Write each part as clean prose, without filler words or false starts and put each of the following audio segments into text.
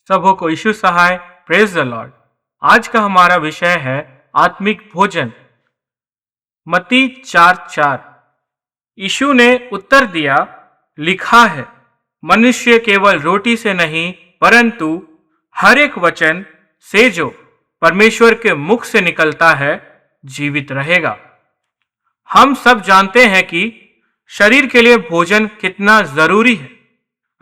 सबों को यीशु सहाय। Praise the lord. आज का हमारा विषय है आत्मिक भोजन। मत्ती 4:4। यीशु ने उत्तर दिया, लिखा है, मनुष्य केवल रोटी से नहीं परंतु हर एक वचन से जो परमेश्वर के मुख से निकलता है जीवित रहेगा। हम सब जानते हैं कि शरीर के लिए भोजन कितना जरूरी है।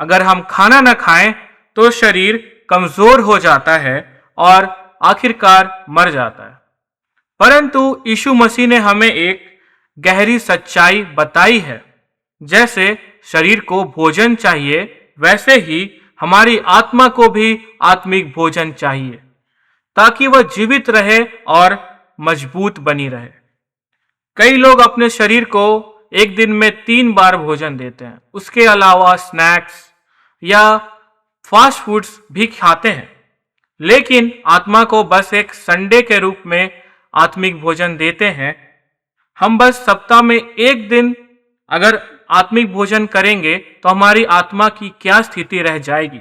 अगर हम खाना न खाएं तो शरीर कमजोर हो जाता है और आखिरकार मर जाता है। परंतु यीशु मसीह ने हमें एक गहरी सच्चाई बताई है। जैसे शरीर को भोजन चाहिए वैसे ही हमारी आत्मा को भी आत्मिक भोजन चाहिए ताकि वह जीवित रहे और मजबूत बनी रहे। कई लोग अपने शरीर को एक दिन में 3 बार भोजन देते हैं। उसके अलावा स्नैक्स या फास्ट फूड्स भी खाते हैं, लेकिन आत्मा को बस एक संडे के रूप में आत्मिक भोजन देते हैं। हम बस सप्ताह में एक दिन अगर आत्मिक भोजन करेंगे तो हमारी आत्मा की क्या स्थिति रह जाएगी।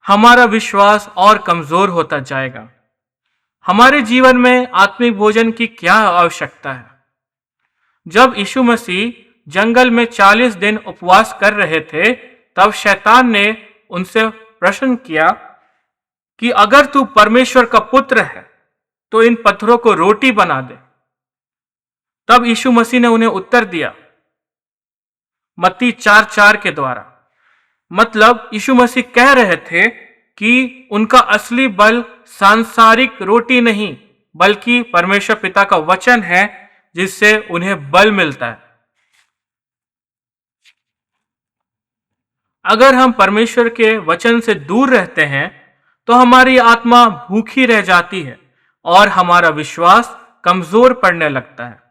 हमारा विश्वास और कमजोर होता जाएगा। हमारे जीवन में आत्मिक भोजन की क्या आवश्यकता है। जब यीशु मसीह जंगल में 40 दिन उपवास कर रहे थे तब शैतान ने उनसे प्रश्न किया कि अगर तू परमेश्वर का पुत्र है तो इन पत्थरों को रोटी बना दे। तब यीशु मसीह ने उन्हें उत्तर दिया मत्ती 4:4 के द्वारा। मतलब यीशु मसीह कह रहे थे कि उनका असली बल सांसारिक रोटी नहीं बल्कि परमेश्वर पिता का वचन है जिससे उन्हें बल मिलता है। अगर हम परमेश्वर के वचन से दूर रहते हैं तो हमारी आत्मा भूखी रह जाती है और हमारा विश्वास कमजोर पड़ने लगता है।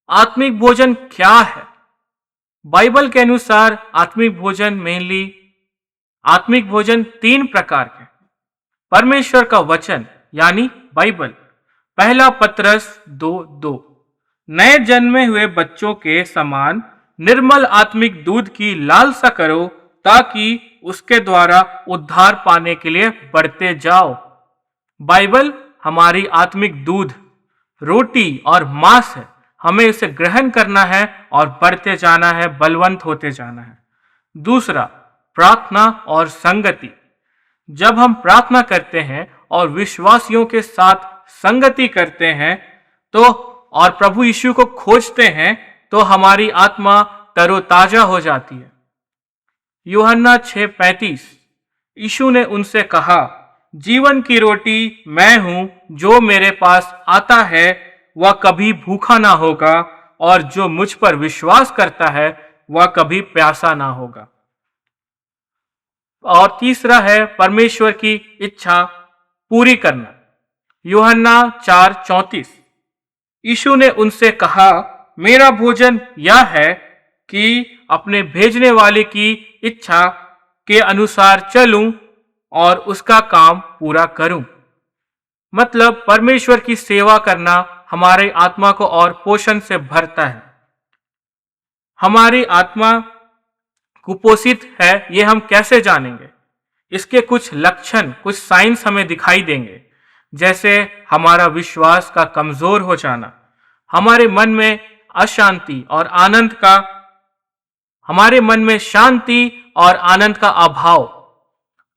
आत्मिक भोजन क्या है? बाइबल के अनुसार आत्मिक भोजन आत्मिक भोजन 3 प्रकार के। परमेश्वर का वचन यानी बाइबल। पहला पत्रस 2:2। नए जन्मे हुए बच्चों के समान निर्मल आत्मिक दूध की लालसा करो ताकि उसके द्वारा उद्धार पाने के लिए बढ़ते जाओ। बाइबल हमारी आत्मिक दूध, रोटी और मांस है। हमें इसे ग्रहण करना है और बढ़ते जाना है, बलवंत होते जाना है। दूसरा, प्रार्थना और संगति। जब हम प्रार्थना करते हैं और विश्वासियों के साथ संगति करते हैं तो और प्रभु यीशु को खोजते हैं तो हमारी आत्मा तरोताजा हो जाती है। यूहन्ना 6:35। यीशु ने उनसे कहा, जीवन की रोटी मैं हूं, जो मेरे पास आता है वह कभी भूखा ना होगा और जो मुझ पर विश्वास करता है वह कभी प्यासा ना होगा। और तीसरा है परमेश्वर की इच्छा पूरी करना। यूहन्ना 4:34। यीशु ने उनसे कहा, मेरा भोजन यह है कि अपने भेजने वाले की इच्छा के अनुसार चलूं और उसका काम पूरा करूं। मतलब परमेश्वर की सेवा करना हमारी आत्मा को और पोषण से भरता है। हमारी आत्मा कुपोषित है ये हम कैसे जानेंगे? इसके कुछ लक्षण, कुछ साइंस हमें दिखाई देंगे। जैसे हमारा विश्वास का कमजोर हो जाना, हमारे मन में अशांति और आनंद का हमारे मन में शांति और आनंद का अभाव,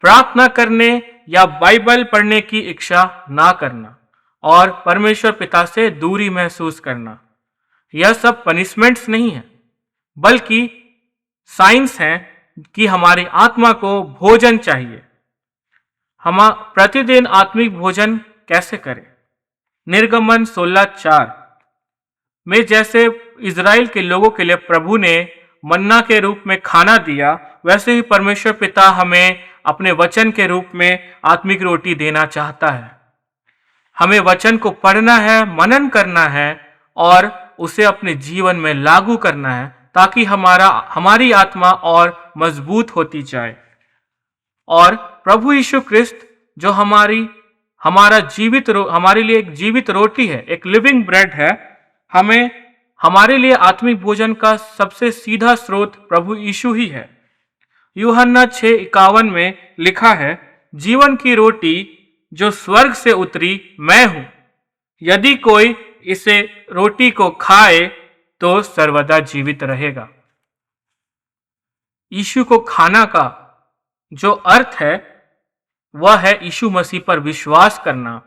प्रार्थना करने या बाइबल पढ़ने की इच्छा ना करना और परमेश्वर पिता से दूरी महसूस करना। यह सब पनिशमेंट्स नहीं है बल्कि साइंस हैं कि हमारी आत्मा को भोजन चाहिए। हम प्रतिदिन आत्मिक भोजन कैसे करें? निर्गमन 16:4 में जैसे इज़राइल के लोगों के लिए प्रभु ने मन्ना के रूप में खाना दिया, वैसे ही परमेश्वर पिता हमें अपने वचन के रूप में आत्मिक रोटी देना चाहता है। हमें वचन को पढ़ना है, मनन करना है और उसे अपने जीवन में लागू करना है ताकि हमारी आत्मा और मजबूत होती जाए। और प्रभु यीशु ख्रिस्त जो हमारे लिए एक जीवित रोटी है, एक लिविंग ब्रेड है, हमारे लिए आत्मिक भोजन का सबसे सीधा स्रोत प्रभु यीशु ही है। यूहन्ना 6:51 में लिखा है, जीवन की रोटी जो स्वर्ग से उतरी मैं हूं। यदि कोई इसे रोटी को खाए तो सर्वदा जीवित रहेगा। यीशु को खाना का जो अर्थ है वह है यीशु मसीह पर विश्वास करना,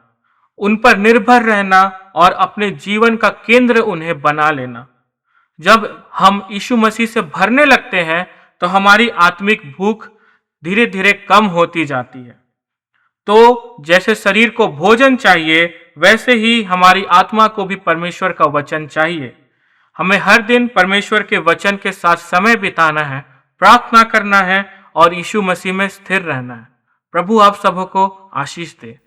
उन पर निर्भर रहना और अपने जीवन का केंद्र उन्हें बना लेना। जब हम यीशु मसीह से भरने लगते हैं तो हमारी आत्मिक भूख धीरे धीरे कम होती जाती है। तो जैसे शरीर को भोजन चाहिए वैसे ही हमारी आत्मा को भी परमेश्वर का वचन चाहिए। हमें हर दिन परमेश्वर के वचन के साथ समय बिताना है, प्रार्थना करना है और यीशु मसीह में स्थिर रहना है। प्रभु आप सबों को आशीष दे।